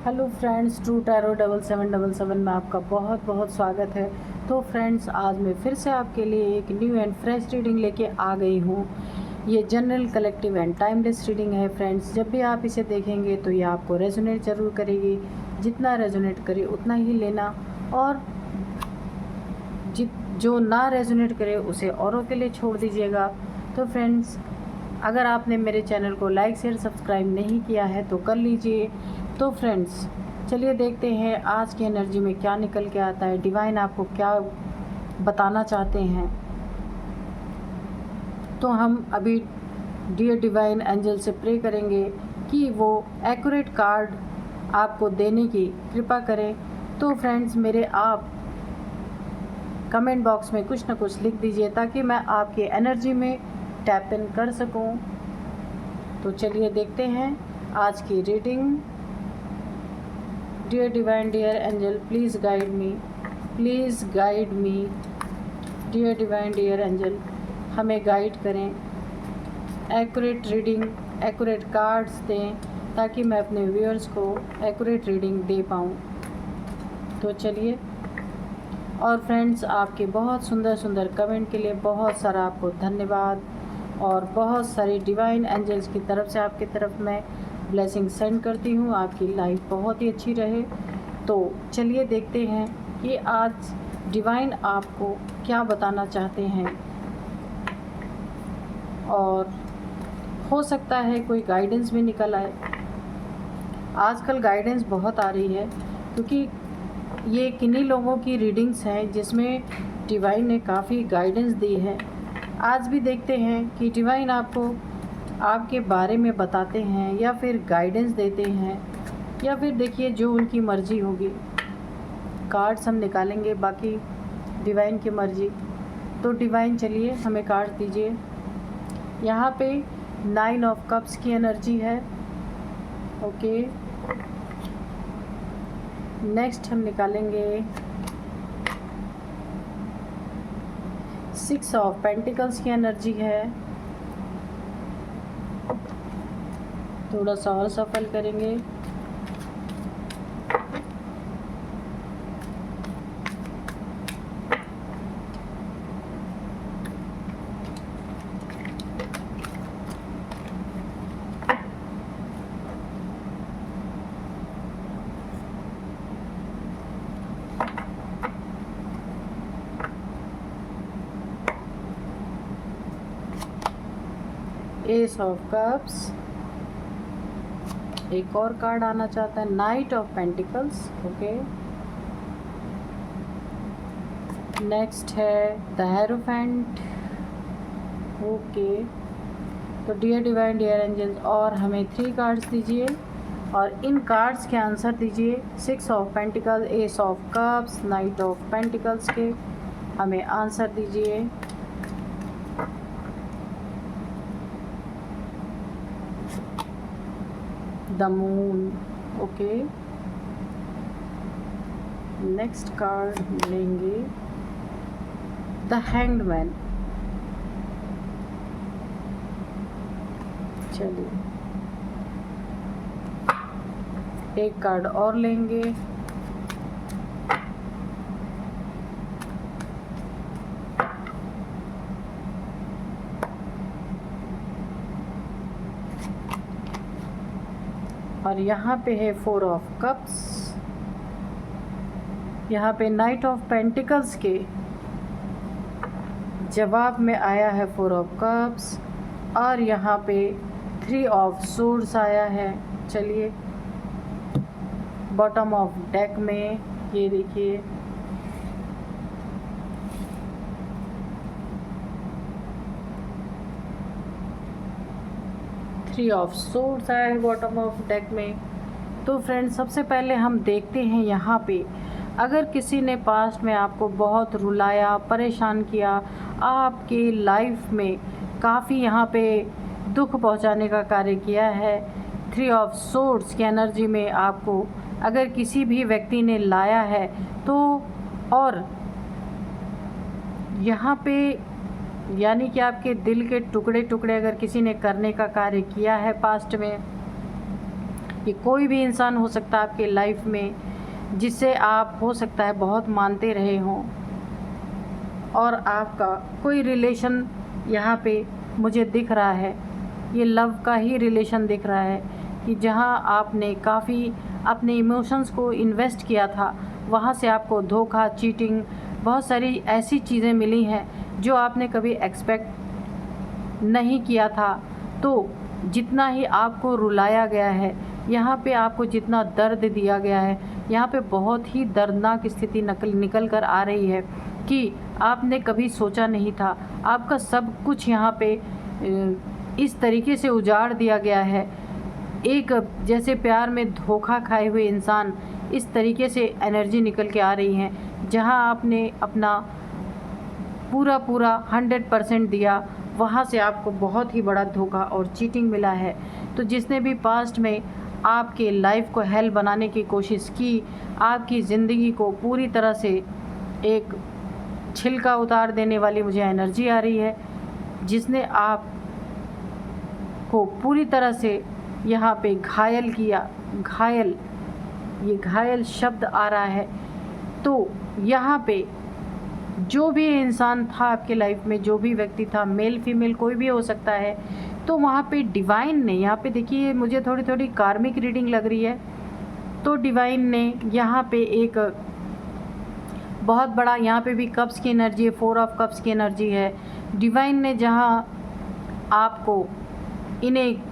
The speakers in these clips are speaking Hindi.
हेलो फ्रेंड्स, ट्रू टैरो 7777 में आपका बहुत बहुत स्वागत है। तो फ्रेंड्स, आज मैं फिर से आपके लिए एक न्यू एंड फ्रेश रीडिंग लेके आ गई हूँ। ये general, collective and timeless reading है फ्रेंड्स। जब भी आप इसे देखेंगे तो ये आपको रेजोनेट ज़रूर करेगी। जितना रेजोनेट करे उतना ही लेना, और जो ना रेजोनेट करे उसे औरों के लिए छोड़ दीजिएगा। तो फ्रेंड्स, अगर आपने मेरे चैनल को लाइक शेयर सब्सक्राइब नहीं किया है तो कर लीजिए। तो फ्रेंड्स, चलिए देखते हैं आज की एनर्जी में क्या निकल के आता है, डिवाइन आपको क्या बताना चाहते हैं। तो हम अभी डियर डिवाइन एंजल से प्रे करेंगे कि वो एक्यूरेट कार्ड आपको देने की कृपा करें। तो फ्रेंड्स, मेरे आप कमेंट बॉक्स में कुछ ना कुछ लिख दीजिए ताकि मैं आपकी एनर्जी में टैप इन कर सकूं। तो चलिए देखते हैं आज की reading. Dear divine, dear angel, please guide me, please guide me. Dear divine, dear angel, हमें गाइड करें, एक्यूरेट रीडिंग, एक्यूरेट कार्ड्स दें ताकि मैं अपने व्यूअर्स को एक्यूरेट रीडिंग दे पाऊँ। तो चलिए। और फ्रेंड्स, आपके बहुत सुंदर सुंदर कमेंट के लिए बहुत सारा आपको धन्यवाद, और बहुत सारी डिवाइन एंजल्स की तरफ से आपकी तरफ मैं ब्लेसिंग सेंड करती हूँ। आपकी लाइफ बहुत ही अच्छी रहे। तो चलिए देखते हैं कि आज डिवाइन आपको क्या बताना चाहते हैं, और हो सकता है कोई गाइडेंस भी निकल आए। आजकल गाइडेंस बहुत आ रही है क्योंकि ये किन्हीं लोगों की रीडिंग्स हैं जिसमें डिवाइन ने काफ़ी गाइडेंस दी है। आज भी देखते हैं कि डिवाइन आपको आपके बारे में बताते हैं या फिर गाइडेंस देते हैं, या फिर देखिए जो उनकी मर्ज़ी होगी। कार्ड्स हम निकालेंगे, बाकी डिवाइन की मर्ज़ी। तो डिवाइन, चलिए हमें कार्ड दीजिए। यहाँ पे 9 ऑफ कप्स की एनर्जी है। ओके, नेक्स्ट हम निकालेंगे 6 ऑफ पेंटिकल्स की एनर्जी है। थोड़ा सा और सफल करेंगे। एस ऑफ कप्स, एक और कार्ड आना चाहता है, night of pentacles. Okay, next है द हेरोफेंट। ओके, तो डियर डिवाइन, डियर एंजल्स, और हमें 3 कार्ड्स दीजिए और इन कार्ड्स के आंसर दीजिए। 6 of pentacle, S of cups, night of pentacles के हमें आंसर दीजिए। The moon. Okay, next card लेंगे द हैंग्ड मैन। चलिए एक कार्ड और लेंगे, और यहाँ पे है 4 ऑफ कप्स। यहाँ पे नाइट ऑफ पेंटिकल्स के जवाब में आया है 4 ऑफ कप्स, और यहाँ पे 3 ऑफ सोर्ड्स आया है। चलिए, बॉटम ऑफ डेक में ये देखिए थ्री ऑफ सोर्ड्स आया है बॉटम ऑफ डेक में। तो फ्रेंड्स, सबसे पहले हम देखते हैं यहाँ पे, अगर किसी ने पास्ट में आपको बहुत रुलाया, परेशान किया, आपकी लाइफ में काफ़ी यहाँ पे दुख पहुँचाने का कार्य किया है, 3 ऑफ सोर्ड्स की एनर्जी में आपको अगर किसी भी व्यक्ति ने लाया है तो, और यहाँ पे यानी कि आपके दिल के टुकड़े टुकड़े अगर किसी ने करने का कार्य किया है पास्ट में, ये कोई भी इंसान हो सकता है आपके लाइफ में, जिससे आप हो सकता है बहुत मानते रहे हों, और आपका कोई रिलेशन यहाँ पे मुझे दिख रहा है, ये लव का ही रिलेशन दिख रहा है कि जहाँ आपने काफ़ी अपने इमोशंस को इन्वेस्ट किया था, वहाँ से आपको धोखा, चीटिंग, बहुत सारी ऐसी चीज़ें मिली हैं जो आपने कभी एक्सपेक्ट नहीं किया था। तो जितना ही आपको रुलाया गया है, यहाँ पे आपको जितना दर्द दिया गया है, यहाँ पे बहुत ही दर्दनाक स्थिति निकल कर आ रही है कि आपने कभी सोचा नहीं था। आपका सब कुछ यहाँ पे इस तरीके से उजाड़ दिया गया है। एक जैसे प्यार में धोखा खाए हुए इंसान, इस तरीके से एनर्जी निकल के आ रही है, जहाँ आपने अपना पूरा 100% दिया, वहाँ से आपको बहुत ही बड़ा धोखा और चीटिंग मिला है। तो जिसने भी पास्ट में आपके लाइफ को हेल बनाने की कोशिश की, आपकी ज़िंदगी को पूरी तरह से एक छिलका उतार देने वाली मुझे एनर्जी आ रही है, जिसने आप को पूरी तरह से यहाँ पे घायल किया। घायल, ये घायल शब्द आ रहा है। तो यहाँ पे जो भी इंसान था आपके लाइफ में, जो भी व्यक्ति था, मेल फीमेल कोई भी हो सकता है, तो वहाँ पे डिवाइन ने, यहाँ पे देखिए मुझे थोड़ी कार्मिक रीडिंग लग रही है, तो डिवाइन ने यहाँ पे एक बहुत बड़ा, यहाँ पे भी कप्स की एनर्जी है, 4 ऑफ कप्स की एनर्जी है। डिवाइन ने जहाँ आपको इन्हें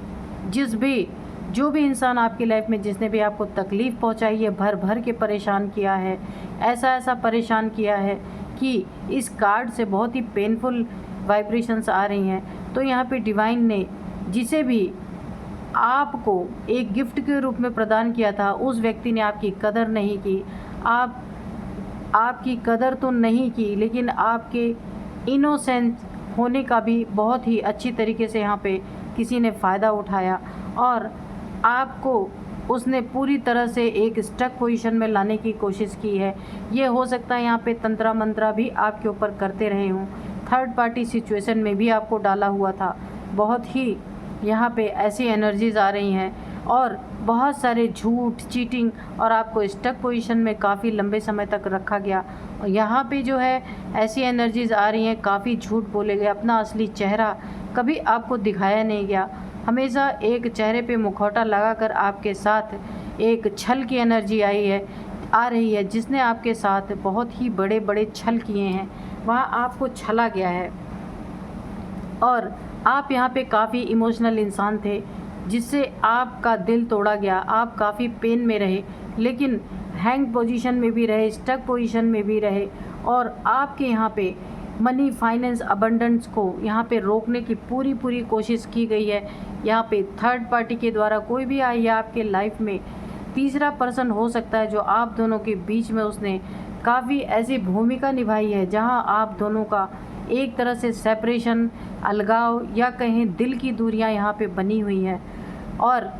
जो भी इंसान आपकी लाइफ में जिसने भी आपको तकलीफ़ पहुंचाई है, भर के परेशान किया है, ऐसा परेशान किया है कि इस कार्ड से बहुत ही पेनफुल वाइब्रेशंस आ रही हैं। तो यहाँ पे डिवाइन ने जिसे भी आपको एक गिफ्ट के रूप में प्रदान किया था, उस व्यक्ति ने आपकी कदर नहीं की। आपकी कदर तो नहीं की, लेकिन आपके इनोसेंट होने का भी बहुत ही अच्छी तरीके से यहाँ पे किसी ने फ़ायदा उठाया, और आपको उसने पूरी तरह से एक स्टक पोजीशन में लाने की कोशिश की है। ये हो सकता है यहाँ पे तंत्रा मंत्रा भी आपके ऊपर करते रहे हों, थर्ड पार्टी सिचुएशन में भी आपको डाला हुआ था। बहुत ही यहाँ पे ऐसी एनर्जीज़ आ रही हैं, और बहुत सारे झूठ, चीटिंग, और आपको स्टक पोजीशन में काफ़ी लंबे समय तक रखा गया। और यहाँ पे जो है ऐसी एनर्जीज़ आ रही हैं, काफ़ी झूठ बोले गए, अपना असली चेहरा कभी आपको दिखाया नहीं गया। हमेशा एक चेहरे पे मुखौटा लगाकर आपके साथ एक छल की एनर्जी आ रही है, जिसने आपके साथ बहुत ही बड़े छल किए हैं, वहाँ आपको छला गया है। और आप यहाँ पे काफ़ी इमोशनल इंसान थे, जिससे आपका दिल तोड़ा गया। आप काफ़ी पेन में रहे, लेकिन हैंग पोजीशन में भी रहे, स्टक पोजीशन में भी रहे, और आपके यहाँ पे मनी, फाइनेंस, अबंडेंस को यहाँ पे रोकने की पूरी कोशिश की गई है। यहाँ पे थर्ड पार्टी के द्वारा कोई भी आई है आपके लाइफ में, तीसरा पर्सन हो सकता है जो आप दोनों के बीच में उसने काफ़ी ऐसी भूमिका निभाई है, जहाँ आप दोनों का एक तरह से सेपरेशन, अलगाव, या कहीं दिल की दूरियाँ यहाँ पे बनी हुई हैं। और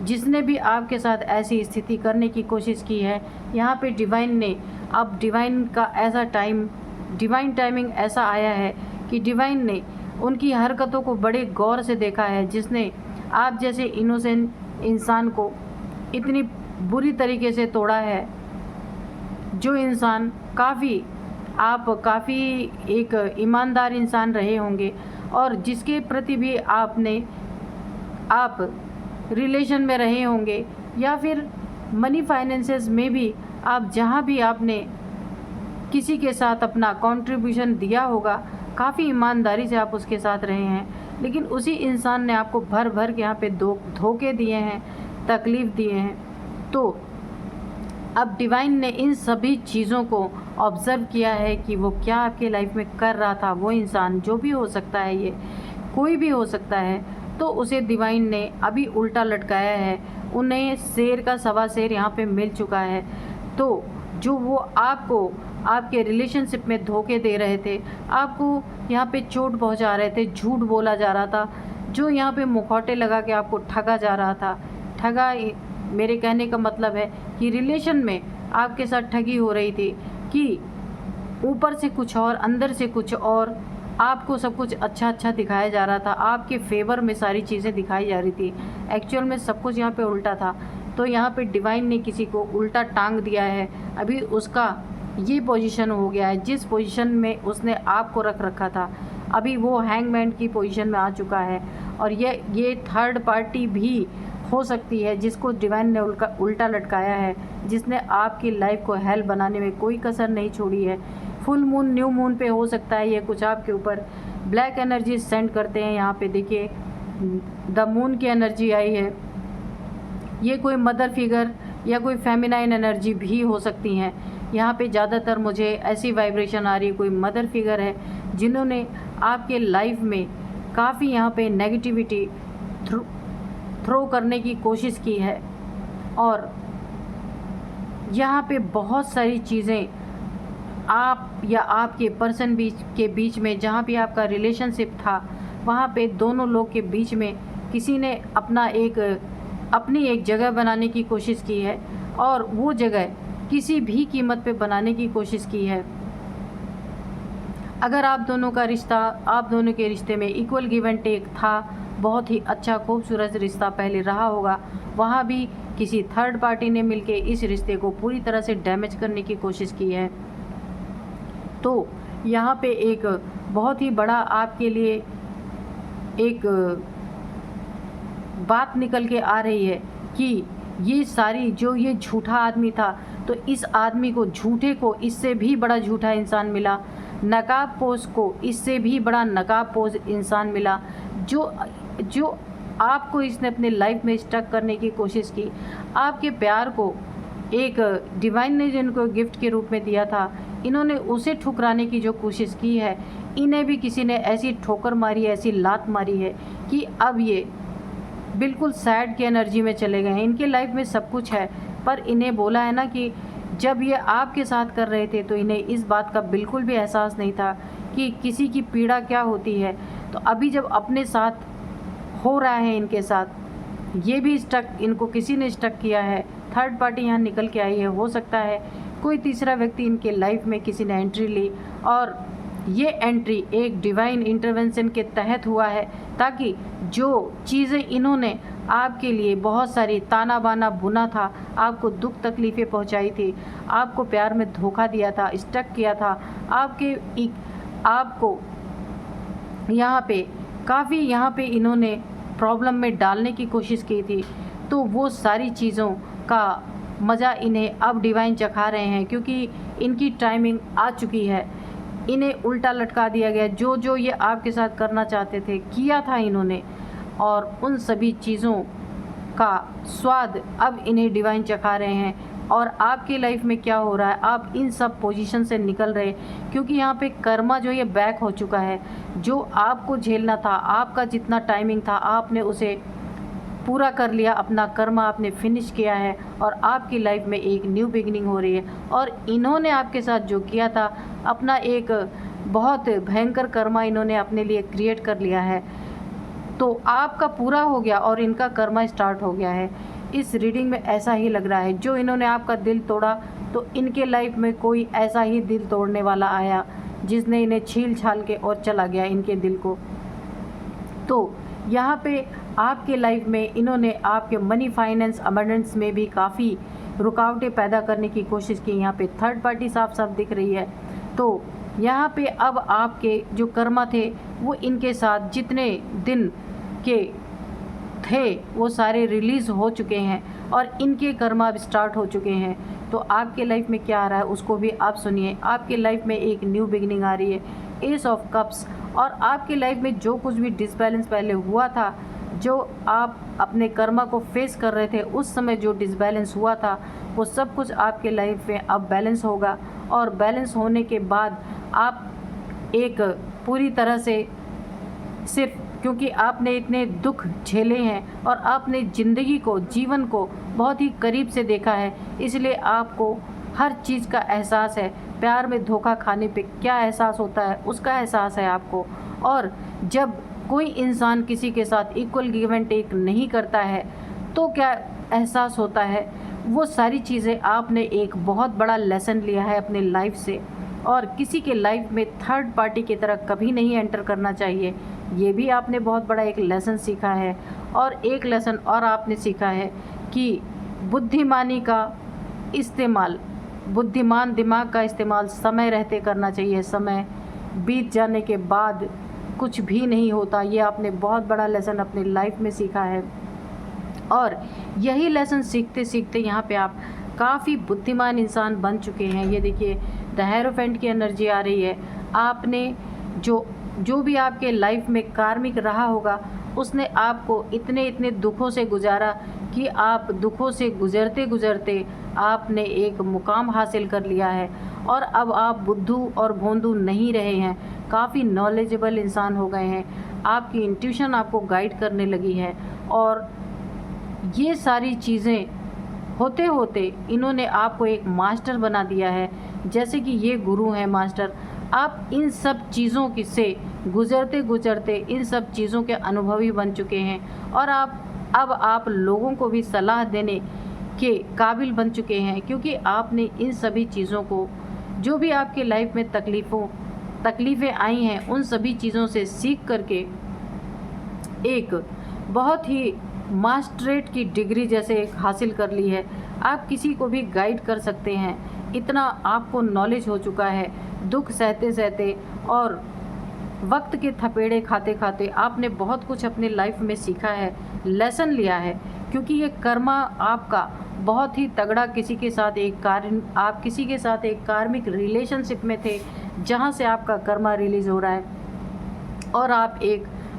जिसने भी आपके साथ ऐसी स्थिति करने की कोशिश की है, यहाँ पे डिवाइन ने, अब डिवाइन का ऐसा डिवाइन टाइमिंग ऐसा आया है कि डिवाइन ने उनकी हरकतों को बड़े गौर से देखा है, जिसने आप जैसे इनोसेंट इंसान को इतनी बुरी तरीके से तोड़ा है। जो इंसान आप काफ़ी एक ईमानदार इंसान रहे होंगे, और जिसके प्रति भी आप रिलेशन में रहे होंगे, या फिर मनी फाइनेंसेस में भी आप जहाँ भी आपने किसी के साथ अपना कंट्रीब्यूशन दिया होगा, काफ़ी ईमानदारी से आप उसके साथ रहे हैं, लेकिन उसी इंसान ने आपको भर के यहाँ पे धोखे दिए हैं, तकलीफ़ दिए हैं। तो अब डिवाइन ने इन सभी चीज़ों को ऑब्ज़र्व किया है कि वो क्या आपके लाइफ में कर रहा था। वो इंसान जो भी हो सकता है, ये कोई भी हो सकता है, तो उसे डिवाइन ने अभी उल्टा लटकाया है। उन्हें शेर का सवा शेर यहाँ पे मिल चुका है। तो जो वो आपको आपके रिलेशनशिप में धोखे दे रहे थे, आपको यहाँ पे चोट पहुँचा रहे थे, झूठ बोला जा रहा था, जो यहाँ पे मुखौटे लगा के आपको ठगा जा रहा था। मेरे कहने का मतलब है कि रिलेशन में आपके साथ ठगी हो रही थी, कि ऊपर से कुछ और, अंदर से कुछ और, आपको सब कुछ अच्छा दिखाया जा रहा था, आपके फेवर में सारी चीज़ें दिखाई जा रही थी। एक्चुअल में सब कुछ यहाँ पे उल्टा था। तो यहाँ पे डिवाइन ने किसी को उल्टा टांग दिया है। अभी उसका ये पोजीशन हो गया है, जिस पोजीशन में उसने आपको रख रखा था अभी वो हैंगमैन की पोजीशन में आ चुका है। और ये थर्ड पार्टी भी हो सकती है जिसको डिवाइन ने उल्टा लटकाया है, जिसने आपकी लाइफ को हेल बनाने में कोई कसर नहीं छोड़ी है। फुल मून, न्यू मून पे हो सकता है ये कुछ आपके ऊपर ब्लैक एनर्जी सेंड करते हैं। यहाँ पे देखिए द मून की एनर्जी आई है। ये कोई मदर फिगर या कोई फेमिनाइन एनर्जी भी हो सकती हैं। यहाँ पे ज़्यादातर मुझे ऐसी वाइब्रेशन आ रही है, कोई मदर फिगर है जिन्होंने आपके लाइफ में काफ़ी यहाँ पे नेगेटिविटी थ्रो करने की कोशिश की है। और यहाँ पे बहुत सारी चीज़ें आप या आपके पर्सन के बीच में, जहाँ भी आपका रिलेशनशिप था वहाँ पे दोनों लोग के बीच में किसी ने अपनी एक जगह बनाने की कोशिश की है और वो जगह किसी भी कीमत पे बनाने की कोशिश की है। अगर आप दोनों के रिश्ते में इक्वल गिव एंड टेक था, बहुत ही अच्छा खूबसूरत रिश्ता पहले रहा होगा, वहाँ भी किसी थर्ड पार्टी ने मिलके इस रिश्ते को पूरी तरह से डैमेज करने की कोशिश की है। तो यहाँ पे एक बहुत ही बड़ा आपके लिए एक बात निकल के आ रही है कि ये सारी जो ये झूठा आदमी था, तो इस आदमी को, झूठे को, इससे भी बड़ा झूठा इंसान मिला। नकाबपोश को इससे भी बड़ा नकाबपोश इंसान मिला, जो आपको इसने अपने लाइफ में स्टक करने की कोशिश की। आपके प्यार को एक डिवाइन ने जिनको गिफ्ट के रूप में दिया था, इन्होंने उसे ठुकराने की जो कोशिश की है, इन्हें भी किसी ने ऐसी ठोकर मारी है, ऐसी लात मारी है कि अब ये बिल्कुल सैड की एनर्जी में चले गए हैं। इनके लाइफ में सब कुछ है, पर इन्हें बोला है ना कि जब ये आपके साथ कर रहे थे तो इन्हें इस बात का बिल्कुल भी एहसास नहीं था कि किसी की पीड़ा क्या होती है। तो अभी जब अपने साथ हो रहा है इनके साथ, ये भी इनको किसी ने स्टक किया है। थर्ड पार्टी यहाँ निकल के आई है। हो सकता है कोई तीसरा व्यक्ति इनके लाइफ में किसी ने एंट्री ली और ये एंट्री एक डिवाइन इंटरवेंशन के तहत हुआ है, ताकि जो चीज़ें इन्होंने आपके लिए बहुत सारी ताना बाना बुना था, आपको दुख तकलीफ़ें पहुंचाई थी, आपको प्यार में धोखा दिया था, स्टक किया था, आपको यहाँ पे इन्होंने प्रॉब्लम में डालने की कोशिश की थी, तो वो सारी चीज़ों का मज़ा इन्हें अब डिवाइन चखा रहे हैं, क्योंकि इनकी टाइमिंग आ चुकी है। इन्हें उल्टा लटका दिया गया। जो ये आपके साथ करना चाहते थे किया था इन्होंने, और उन सभी चीज़ों का स्वाद अब इन्हें डिवाइन चखा रहे हैं। और आपकी लाइफ में क्या हो रहा है, आप इन सब पोजीशन से निकल रहे, क्योंकि यहाँ पे कर्मा जो ये बैक हो चुका है। जो आपको झेलना था, आपका जितना टाइमिंग था, आपने उसे पूरा कर लिया, अपना कर्मा आपने फिनिश किया है और आपकी लाइफ में एक न्यू बिगिनिंग हो रही है। और इन्होंने आपके साथ जो किया था, अपना एक बहुत भयंकर कर्मा इन्होंने अपने लिए क्रिएट कर लिया है। तो आपका पूरा हो गया और इनका कर्मा स्टार्ट हो गया है। इस रीडिंग में ऐसा ही लग रहा है। जो इन्होंने आपका दिल तोड़ा, तो इनके लाइफ में कोई ऐसा ही दिल तोड़ने वाला आया जिसने इन्हें छील छाल के और चला गया इनके दिल को। तो यहाँ पे आपके लाइफ में इन्होंने आपके मनी, फाइनेंस, अबंडेंस में भी काफ़ी रुकावटें पैदा करने की कोशिश की। यहाँ पे थर्ड पार्टी साफ साफ दिख रही है। तो यहाँ पे अब आपके जो कर्मा थे वो इनके साथ जितने दिन के थे वो सारे रिलीज़ हो चुके हैं और इनके कर्मा अब स्टार्ट हो चुके हैं। तो आपके लाइफ में क्या आ रहा है उसको भी आप सुनिए। आपके लाइफ में एक न्यू बिगिनिंग आ रही है, एस ऑफ कप्स। और आपकी लाइफ में जो कुछ भी डिसबैलेंस पहले हुआ था, जो आप अपने कर्मा को फेस कर रहे थे, उस समय जो डिसबैलेंस हुआ था, वो सब कुछ आपके लाइफ में अब बैलेंस होगा। और बैलेंस होने के बाद आप एक पूरी तरह से, सिर्फ क्योंकि आपने इतने दुख झेले हैं और आपने ज़िंदगी को, जीवन को बहुत ही करीब से देखा है, इसलिए आपको हर चीज़ का एहसास है। प्यार में धोखा खाने पे क्या एहसास होता है उसका एहसास है आपको। और जब कोई इंसान किसी के साथ इक्वल गिव एंड टेक नहीं करता है तो क्या एहसास होता है, वो सारी चीज़ें आपने एक बहुत बड़ा लेसन लिया है अपने लाइफ से। और किसी के लाइफ में थर्ड पार्टी की तरह कभी नहीं एंटर करना चाहिए, ये भी आपने बहुत बड़ा एक लेसन सीखा है। और एक लेसन और आपने सीखा है कि बुद्धिमानी का इस्तेमाल, बुद्धिमान दिमाग का इस्तेमाल समय रहते करना चाहिए। समय बीत जाने के बाद कुछ भी नहीं होता। ये आपने बहुत बड़ा लेसन अपनी लाइफ में सीखा है और यही लेसन सीखते सीखते यहाँ पे आप काफ़ी बुद्धिमान इंसान बन चुके हैं। ये देखिए द हेरोफेंट की एनर्जी आ रही है। आपने जो भी आपके लाइफ में कार्मिक रहा होगा उसने आपको इतने इतने दुखों से गुजारा कि आप दुखों से गुजरते गुजरते आपने एक मुकाम हासिल कर लिया है और अब आप बुद्धू और भोंदू नहीं रहे हैं, काफ़ी नॉलेजेबल इंसान हो गए हैं। आपकी इंट्यूशन आपको गाइड करने लगी है और ये सारी चीज़ें होते होते इन्होंने आपको एक मास्टर बना दिया है। जैसे कि ये गुरु हैं मास्टर, आप इन सब चीज़ों की से गुजरते गुजरते इन सब चीज़ों के अनुभवी बन चुके हैं और अब आप लोगों को भी सलाह देने के काबिल बन चुके हैं, क्योंकि आपने इन सभी चीज़ों को, जो भी आपके लाइफ में तकलीफ़ें आई हैं, उन सभी चीज़ों से सीख करके एक बहुत ही मास्टरेट की डिग्री जैसे हासिल कर ली है। आप किसी को भी गाइड कर सकते हैं, इतना आपको नॉलेज हो चुका है। दुख सहते सहते और वक्त के थपेड़े खाते खाते आपने बहुत कुछ अपने लाइफ में सीखा है, लेसन लिया है, क्योंकि ये कर्मा आपका बहुत ही तगड़ा आप किसी के साथ एक कार्मिक रिलेशनशिप में थे, जहाँ से आपका कर्मा रिलीज़ हो रहा है और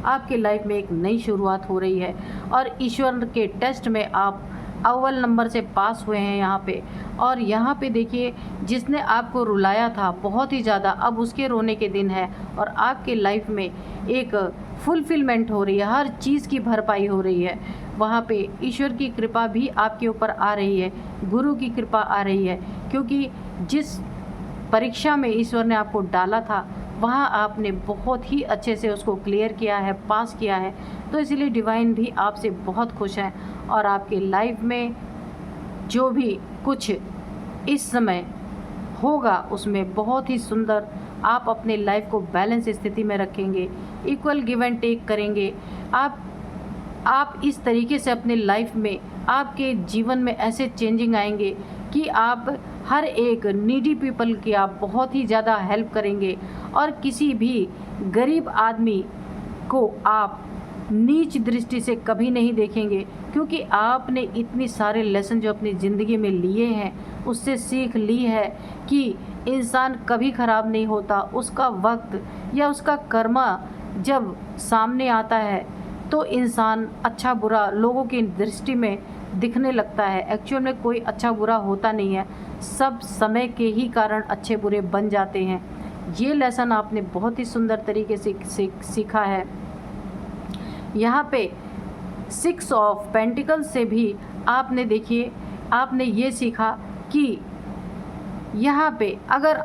आपके लाइफ में एक नई शुरुआत हो रही है और ईश्वर के टेस्ट में आप अव्वल नंबर से पास हुए हैं यहाँ पे। और यहाँ पे देखिए, जिसने आपको रुलाया था बहुत ही ज़्यादा, अब उसके रोने के दिन है और आपके लाइफ में एक फुलफिलमेंट हो रही है, हर चीज़ की भरपाई हो रही है। वहाँ पे ईश्वर की कृपा भी आपके ऊपर आ रही है, गुरु की कृपा आ रही है, क्योंकि जिस परीक्षा में ईश्वर ने आपको डाला था वहाँ आपने बहुत ही अच्छे से उसको क्लियर किया है, पास किया है। तो इसलिए डिवाइन भी आपसे बहुत खुश हैं और आपके लाइफ में जो भी कुछ इस समय होगा उसमें बहुत ही सुंदर आप अपने लाइफ को बैलेंस स्थिति में रखेंगे, इक्वल गिव एंड टेक करेंगे। आप इस तरीके से अपने लाइफ में, आपके जीवन में ऐसे चेंजिंग आएंगे कि आप हर एक नीडी पीपल की आप बहुत ही ज़्यादा हेल्प करेंगे और किसी भी गरीब आदमी को आप नीच दृष्टि से कभी नहीं देखेंगे, क्योंकि आपने इतनी सारे लेसन जो अपनी ज़िंदगी में लिए हैं उससे सीख ली है कि इंसान कभी ख़राब नहीं होता। उसका वक्त या उसका कर्मा जब सामने आता है तो इंसान अच्छा बुरा लोगों की दृष्टि में दिखने लगता है। एक्चुअल में कोई अच्छा बुरा होता नहीं है, सब समय के ही कारण अच्छे बुरे बन जाते हैं। ये लेसन आपने बहुत ही सुंदर तरीके से सीखा है। यहाँ पे 6 ऑफ पेंटिकल्स से भी आपने देखिए, आपने ये सीखा कि यहाँ पे अगर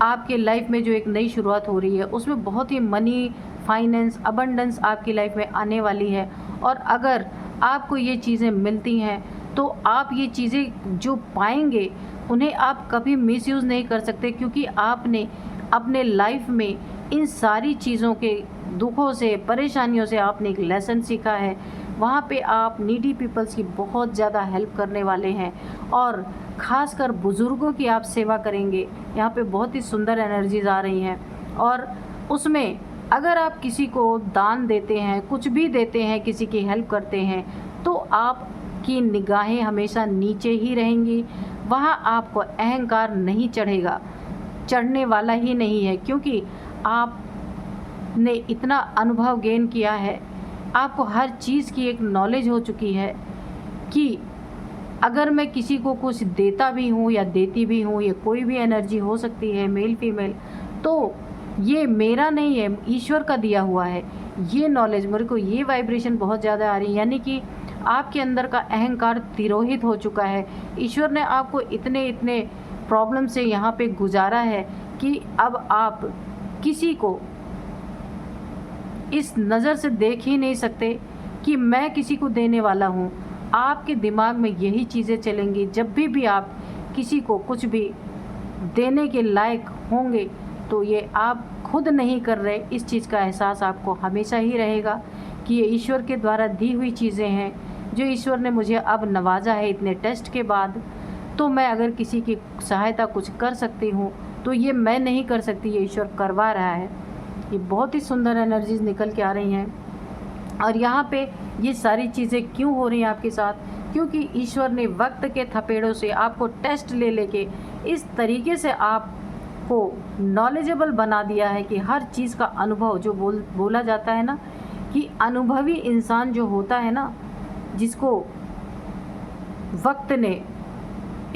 आपके लाइफ में जो एक नई शुरुआत हो रही है उसमें बहुत ही मनी, फाइनेंस, अबंडेंस आपकी लाइफ में आने वाली है और अगर आपको ये चीज़ें मिलती हैं तो आप ये चीज़ें जो पाएंगे उन्हें आप कभी मिसयूज़ नहीं कर सकते, क्योंकि आपने अपने लाइफ में इन सारी चीज़ों के दुखों से, परेशानियों से आपने एक लेसन सीखा है। वहाँ पे आप नीडी पीपल्स की बहुत ज़्यादा हेल्प करने वाले हैं और ख़ासकर बुज़ुर्गों की आप सेवा करेंगे। यहाँ पे बहुत ही सुंदर एनर्जीज आ रही हैं और उसमें अगर आप किसी को दान देते हैं, कुछ भी देते हैं, किसी की हेल्प करते हैं, तो आपकी निगाहें हमेशा नीचे ही रहेंगी। वहाँ आपको अहंकार नहीं चढ़ेगा, चढ़ने वाला ही नहीं है, क्योंकि आपने इतना अनुभव गेन किया है, आपको हर चीज़ की एक नॉलेज हो चुकी है कि अगर मैं किसी को कुछ देता भी हूँ या देती भी हूँ, ये कोई भी एनर्जी हो सकती है, मेल फीमेल, तो ये मेरा नहीं है, ईश्वर का दिया हुआ है। ये नॉलेज मेरे को, ये वाइब्रेशन बहुत ज़्यादा आ रही है, यानी कि आपके अंदर का अहंकार तिरोहित हो चुका है। ईश्वर ने आपको इतने इतने प्रॉब्लम से यहाँ पे गुजारा है कि अब आप किसी को इस नज़र से देख ही नहीं सकते कि मैं किसी को देने वाला हूँ। आपके दिमाग में यही चीज़ें चलेंगी। जब भी आप किसी को कुछ भी देने के लायक होंगे तो ये आप खुद नहीं कर रहे, इस चीज़ का एहसास आपको हमेशा ही रहेगा कि ये ईश्वर के द्वारा दी हुई चीज़ें हैं जो ईश्वर ने मुझे अब नवाजा है इतने टेस्ट के बाद, तो मैं अगर किसी की सहायता कुछ कर सकती हूँ तो ये मैं नहीं कर सकती, ये ईश्वर करवा रहा है। ये बहुत ही सुंदर एनर्जीज निकल के आ रही हैं। और यहाँ पे ये सारी चीज़ें क्यों हो रही हैं आपके साथ? क्योंकि ईश्वर ने वक्त के थपेड़ों से आपको टेस्ट ले लेके इस तरीके से आपको नॉलेजेबल बना दिया है कि हर चीज़ का अनुभव, जो बोला जाता है ना कि अनुभवी इंसान जो होता है ना, जिसको वक्त ने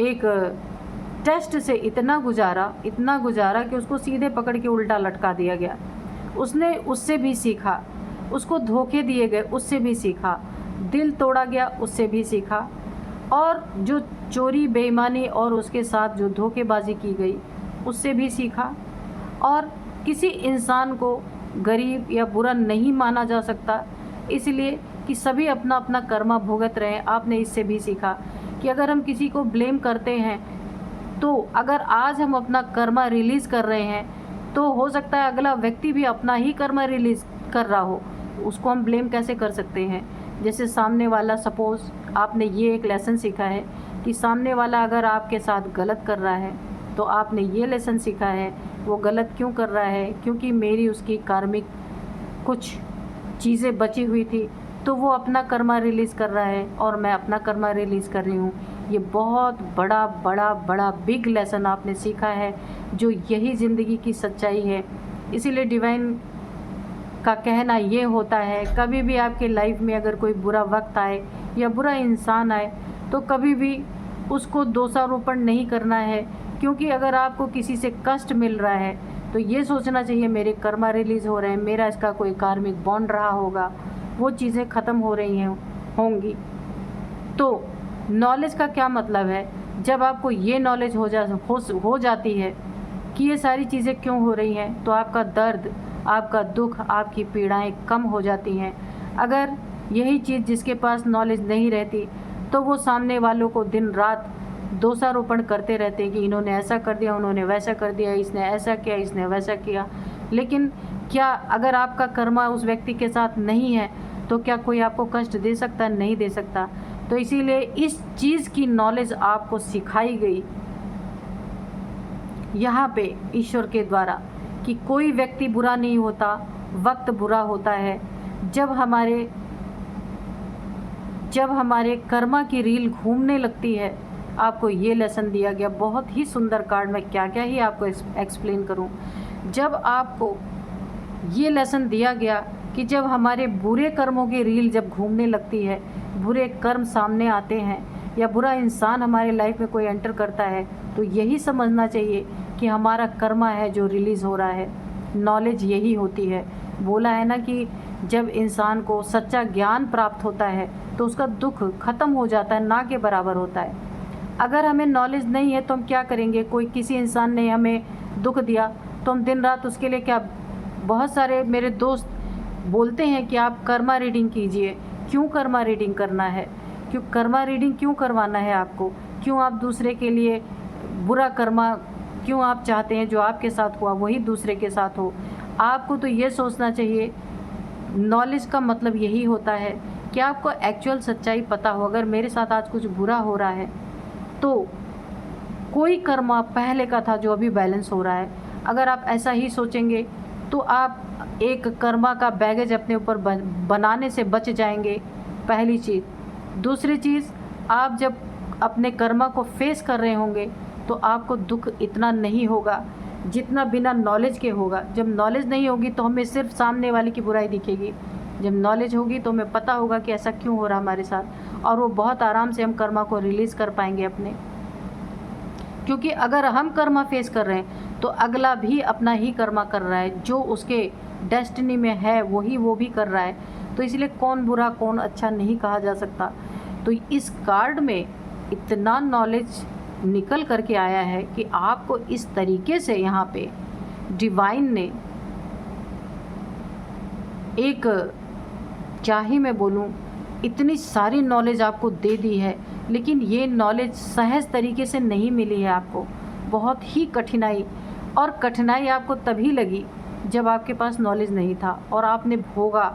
एक टेस्ट से इतना गुजारा कि उसको सीधे पकड़ के उल्टा लटका दिया गया, उसने उससे भी सीखा, उसको धोखे दिए गए उससे भी सीखा, दिल तोड़ा गया उससे भी सीखा, और जो चोरी बेईमानी और उसके साथ जो धोखेबाजी की गई उससे भी सीखा। और किसी इंसान को गरीब या बुरा नहीं माना जा सकता, इसलिए कि सभी अपना अपना कर्मा भुगत रहे हैं। आपने इससे भी सीखा कि अगर हम किसी को ब्लेम करते हैं तो अगर आज हम अपना कर्मा रिलीज़ कर रहे हैं तो हो सकता है अगला व्यक्ति भी अपना ही कर्मा रिलीज़ कर रहा हो, उसको हम ब्लेम कैसे कर सकते हैं? जैसे सामने वाला, सपोज़ आपने ये एक लेसन सीखा है कि सामने वाला अगर आपके साथ गलत कर रहा है तो आपने ये लेसन सीखा है वो गलत क्यों कर रहा है, क्योंकि मेरी उसकी कार्मिक कुछ चीज़ें बची हुई थी तो वो अपना कर्मा रिलीज़ कर रहा है और मैं अपना कर्मा रिलीज़ कर रही हूँ। ये बहुत बड़ा बिग लेसन आपने सीखा है, जो यही ज़िंदगी की सच्चाई है। इसीलिए डिवाइन का कहना ये होता है, कभी भी आपके लाइफ में अगर कोई बुरा वक्त आए या बुरा इंसान आए तो कभी भी उसको दोषारोपण नहीं करना है, क्योंकि अगर आपको किसी से कष्ट मिल रहा है तो ये सोचना चाहिए मेरे कर्मा रिलीज़ हो रहे हैं, मेरा इसका कोई कार्मिक बॉन्ड रहा होगा, वो चीज़ें ख़त्म हो रही हैं होंगी। तो नॉलेज का क्या मतलब है? जब आपको ये नॉलेज हो जाती है कि ये सारी चीज़ें क्यों हो रही हैं तो आपका दर्द, आपका दुख, आपकी पीड़ाएं कम हो जाती हैं। अगर यही चीज़ जिसके पास नॉलेज नहीं रहती तो वो सामने वालों को दिन रात दोषारोपण करते रहते कि इन्होंने ऐसा कर दिया, उन्होंने वैसा कर दिया, इसने ऐसा किया, इसने वैसा किया। लेकिन क्या अगर आपका कर्मा उस व्यक्ति के साथ नहीं है तो क्या कोई आपको कष्ट दे सकता है? नहीं दे सकता। तो इसीलिए इस चीज़ की नॉलेज आपको सिखाई गई यहाँ पे ईश्वर के द्वारा कि कोई व्यक्ति बुरा नहीं होता, वक्त बुरा होता है। जब हमारे कर्मा की रील घूमने लगती है, आपको ये लेसन दिया गया। बहुत ही सुंदर कार्ड, मैं क्या क्या ही आपको एक्सप्लेन करूं। जब आपको ये लेसन दिया गया कि जब हमारे बुरे कर्मों की रील जब घूमने लगती है, बुरे कर्म सामने आते हैं या बुरा इंसान हमारे लाइफ में कोई एंटर करता है, तो यही समझना चाहिए कि हमारा कर्मा है जो रिलीज़ हो रहा है। नॉलेज यही होती है। बोला है ना कि जब इंसान को सच्चा ज्ञान प्राप्त होता है तो उसका दुख खत्म हो जाता है, ना के बराबर होता है। अगर हमें नॉलेज नहीं है तो हम क्या करेंगे? कोई किसी इंसान ने हमें दुख दिया तो हम दिन रात उसके लिए क्या, बहुत सारे मेरे दोस्त बोलते हैं कि आप कर्मा रीडिंग कीजिए। क्यों कर्मा रीडिंग करना है? क्यों कर्मा रीडिंग क्यों करवाना है आपको? क्यों आप दूसरे के लिए बुरा कर्मा क्यों आप चाहते हैं जो आपके साथ हुआ वही दूसरे के साथ हो? आपको तो ये सोचना चाहिए, नॉलेज का मतलब यही होता है कि आपको एक्चुअल सच्चाई पता हो। अगर मेरे साथ आज कुछ बुरा हो रहा है तो कोई कर्मा पहले का था जो अभी बैलेंस हो रहा है। अगर आप ऐसा ही सोचेंगे तो आप एक कर्मा का बैगेज अपने ऊपर बनाने से बच जाएंगे, पहली चीज़। दूसरी चीज़, आप जब अपने कर्मा को फेस कर रहे होंगे तो आपको दुख इतना नहीं होगा जितना बिना नॉलेज के होगा। जब नॉलेज नहीं होगी तो हमें सिर्फ सामने वाले की बुराई दिखेगी। जब नॉलेज होगी तो हमें पता होगा कि ऐसा क्यों हो रहा है हमारे साथ, और वो बहुत आराम से हम कर्मा को रिलीज़ कर पाएंगे अपने। क्योंकि अगर हम कर्मा फेस कर रहे हैं तो अगला भी अपना ही कर्मा कर रहा है, जो उसके डेस्टिनी में है वही वो भी कर रहा है। तो इसलिए कौन बुरा कौन अच्छा नहीं कहा जा सकता। तो इस कार्ड में इतना नॉलेज निकल करके आया है कि आपको इस तरीके से यहाँ पे डिवाइन ने एक, क्या ही मैं बोलूँ, इतनी सारी नॉलेज आपको दे दी है। लेकिन ये नॉलेज सहज तरीके से नहीं मिली है आपको, बहुत ही कठिनाई, और कठिनाई आपको तभी लगी जब आपके पास नॉलेज नहीं था और आपने भोगा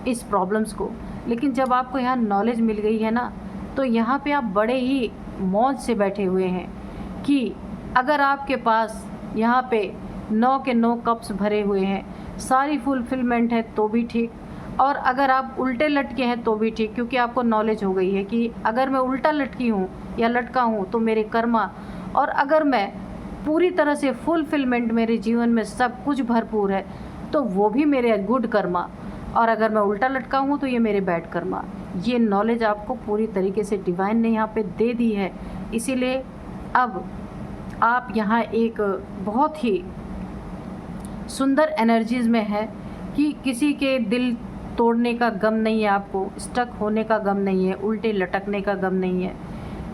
इस प्रॉब्लम्स को। लेकिन जब आपको यहाँ नॉलेज मिल गई है ना, तो यहाँ पे आप बड़े ही मौज से बैठे हुए हैं कि अगर आपके पास यहाँ पे 9 के 9 कप्स भरे हुए हैं, सारी फुलफिलमेंट है तो भी ठीक, और अगर आप उल्टे लटके हैं तो भी ठीक, क्योंकि आपको नॉलेज हो गई है कि अगर मैं उल्टा लटकी हूँ या लटका हूँ तो मेरे कर्मा, और अगर मैं पूरी तरह से फुलफिलमेंट मेरे जीवन में सब कुछ भरपूर है तो वो भी मेरे गुड कर्मा, और अगर मैं उल्टा लटका हूँ तो ये मेरे बैड कर्मा। ये नॉलेज आपको पूरी तरीके से डिवाइन ने यहाँ पे दे दी है। इसीलिए अब आप यहाँ एक बहुत ही सुंदर एनर्जीज़ में है कि किसी के दिल तोड़ने का गम नहीं है, आपको स्टक होने का गम नहीं है, उल्टे लटकने का गम नहीं है,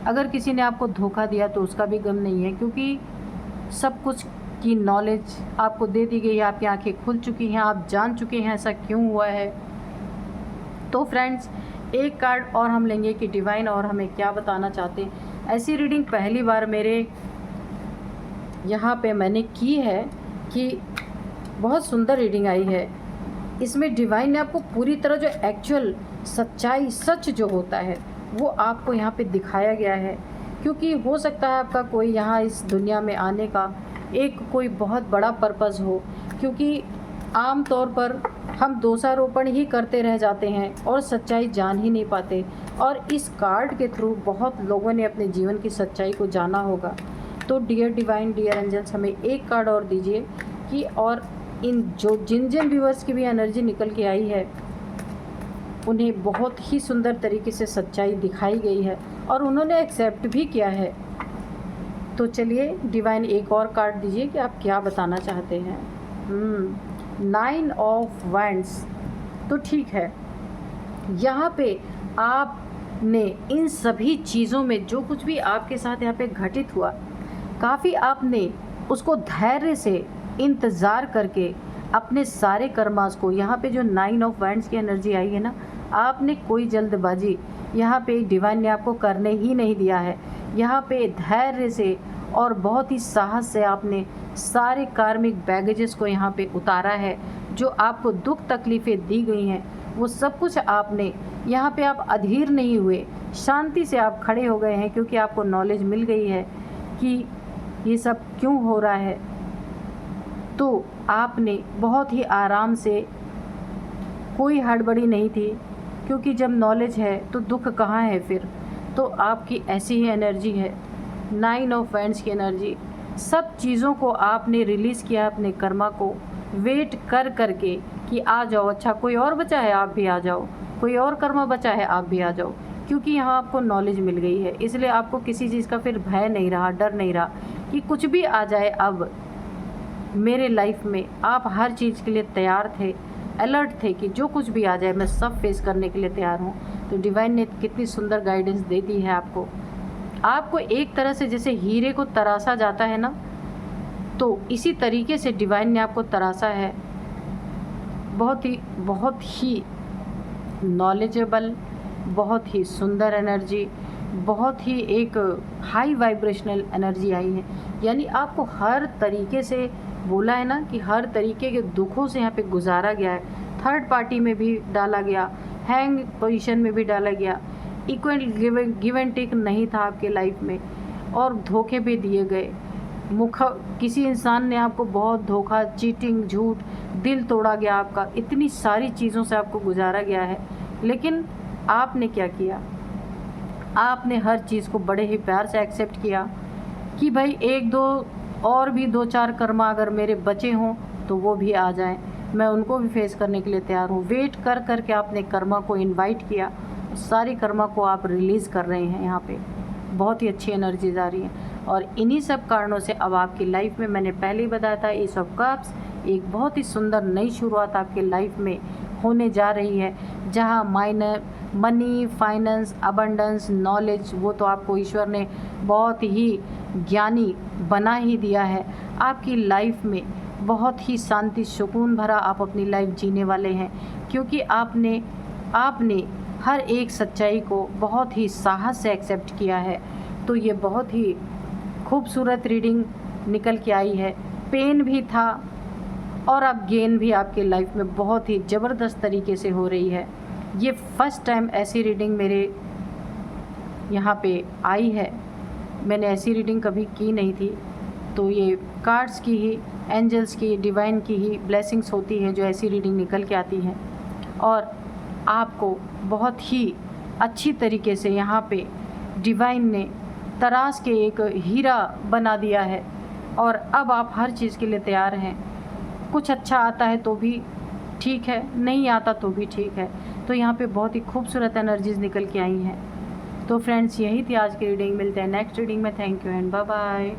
अगर किसी ने आपको धोखा दिया तो उसका भी गम नहीं है, क्योंकि सब कुछ की नॉलेज आपको दे दी गई है, आपकी आंखें खुल चुकी हैं, आप जान चुके हैं ऐसा क्यों हुआ है। तो फ्रेंड्स, एक कार्ड और हम लेंगे कि डिवाइन और हमें क्या बताना चाहते हैं। ऐसी रीडिंग पहली बार मेरे यहाँ पे मैंने की है कि बहुत सुंदर रीडिंग आई है। इसमें डिवाइन ने आपको पूरी तरह जो एक्चुअल सच्चाई, सच जो होता है वो आपको यहाँ पे दिखाया गया है, क्योंकि हो सकता है आपका कोई यहाँ इस दुनिया में आने का एक कोई बहुत बड़ा पर्पज़ हो, क्योंकि आम तौर पर हम दोषारोपण ही करते रह जाते हैं और सच्चाई जान ही नहीं पाते, और इस कार्ड के थ्रू बहुत लोगों ने अपने जीवन की सच्चाई को जाना होगा। तो डियर डिवाइन, डियर एंजल्स, हमें एक कार्ड और दीजिए कि और इन जिन व्यूअर्स की भी एनर्जी निकल के आई है उन्हें बहुत ही सुंदर तरीके से सच्चाई दिखाई गई है और उन्होंने एक्सेप्ट भी किया है। तो चलिए डिवाइन एक और कार्ड दीजिए कि आप क्या बताना चाहते हैं। 9 ऑफ वैंड्स, तो ठीक है, यहाँ पे आपने इन सभी चीज़ों में जो कुछ भी आपके साथ यहाँ पे घटित हुआ, काफ़ी आपने उसको धैर्य से इंतज़ार करके अपने सारे कर्मास को, यहाँ पे जो 9 ऑफ वैंड्स की एनर्जी आई है ना, आपने कोई जल्दबाजी यहाँ पे डिवाइन ने आपको करने ही नहीं दिया है। यहाँ पे धैर्य से और बहुत ही साहस से आपने सारे कार्मिक बैगेजेस को यहाँ पे उतारा है। जो आपको दुख तकलीफ़ें दी गई हैं वो सब कुछ आपने यहाँ पे, आप अधीर नहीं हुए, शांति से आप खड़े हो गए हैं, क्योंकि आपको नॉलेज मिल गई है कि ये सब क्यों हो रहा है। तो आपने बहुत ही आराम से, कोई हड़बड़ी नहीं थी, क्योंकि जब नॉलेज है तो दुख कहाँ है फिर। तो आपकी ऐसी ही एनर्जी है, 9 ऑफ वैंड्स की एनर्जी। सब चीज़ों को आपने रिलीज़ किया, अपने कर्मा को वेट कर करके कि आ जाओ, अच्छा कोई और बचा है आप भी आ जाओ, कोई और कर्मा बचा है आप भी आ जाओ, क्योंकि यहाँ आपको नॉलेज मिल गई है। इसलिए आपको किसी चीज़ का फिर भय नहीं रहा, डर नहीं रहा कि कुछ भी आ जाए अब मेरे लाइफ में। आप हर चीज़ के लिए तैयार थे, अलर्ट थे कि जो कुछ भी आ जाए मैं सब फेस करने के लिए तैयार हूँ। तो डिवाइन ने कितनी सुंदर गाइडेंस दे दी है आपको। आपको एक तरह से जैसे हीरे को तराशा जाता है ना, तो इसी तरीके से डिवाइन ने आपको तराशा है। बहुत ही नॉलेजेबल, बहुत ही सुंदर एनर्जी, बहुत ही एक हाई वाइब्रेशनल एनर्जी आई है। यानी आपको हर तरीके से बोला है ना कि हर तरीके के दुखों से यहाँ पे गुजारा गया है। थर्ड पार्टी में भी डाला गया, हैंग पोजीशन में भी डाला गया, इक्वल गिव एंड टेक नहीं था आपके लाइफ में, और धोखे भी दिए गए। किसी इंसान ने आपको बहुत धोखा, चीटिंग, झूठ, दिल तोड़ा गया आपका, इतनी सारी चीज़ों से आपको गुजारा गया है। लेकिन आपने क्या किया? आपने हर चीज़ को बड़े ही प्यार से एक्सेप्ट किया कि भाई एक दो और भी 2-4 कर्मा अगर मेरे बचे हों तो वो भी आ जाएं, मैं उनको भी फेस करने के लिए तैयार हूँ। वेट कर कर के आपने कर्मा को इनवाइट किया, सारी कर्मा को आप रिलीज़ कर रहे हैं। यहाँ पे बहुत ही अच्छी एनर्जीज आ रही हैं, और इन्हीं सब कारणों से अब आपकी लाइफ में, मैंने पहले ही बताया था, एस ऑफ कप्स, एक बहुत ही सुंदर नई शुरुआत आपके लाइफ में होने जा रही है, जहाँ मनी, फाइनेंस, अबंडेंस, नॉलेज, वो तो आपको ईश्वर ने बहुत ही ज्ञानी बना ही दिया है। आपकी लाइफ में बहुत ही शांति, सुकून भरा आप अपनी लाइफ जीने वाले हैं, क्योंकि आपने हर एक सच्चाई को बहुत ही साहस से एक्सेप्ट किया है। तो ये बहुत ही खूबसूरत रीडिंग निकल के आई है। पेन भी था और अब गेन भी आपके लाइफ में बहुत ही ज़बरदस्त तरीके से हो रही है। ये फर्स्ट टाइम ऐसी रीडिंग मेरे यहाँ पे आई है, मैंने ऐसी रीडिंग कभी की नहीं थी। तो ये कार्ड्स की ही, एंजल्स की, डिवाइन की ही ब्लेसिंग्स होती हैं जो ऐसी रीडिंग निकल के आती हैं, और आपको बहुत ही अच्छी तरीके से यहाँ पे डिवाइन ने तराश के एक हीरा बना दिया है, और अब आप हर चीज़ के लिए तैयार हैं। कुछ अच्छा आता है तो भी ठीक है, नहीं आता तो भी ठीक है। तो यहाँ पे बहुत ही खूबसूरत एनर्जीज निकल के आई हैं। तो फ्रेंड्स, यही थी आज की रीडिंग। मिलते हैं नेक्स्ट रीडिंग में। Thank you and bye bye.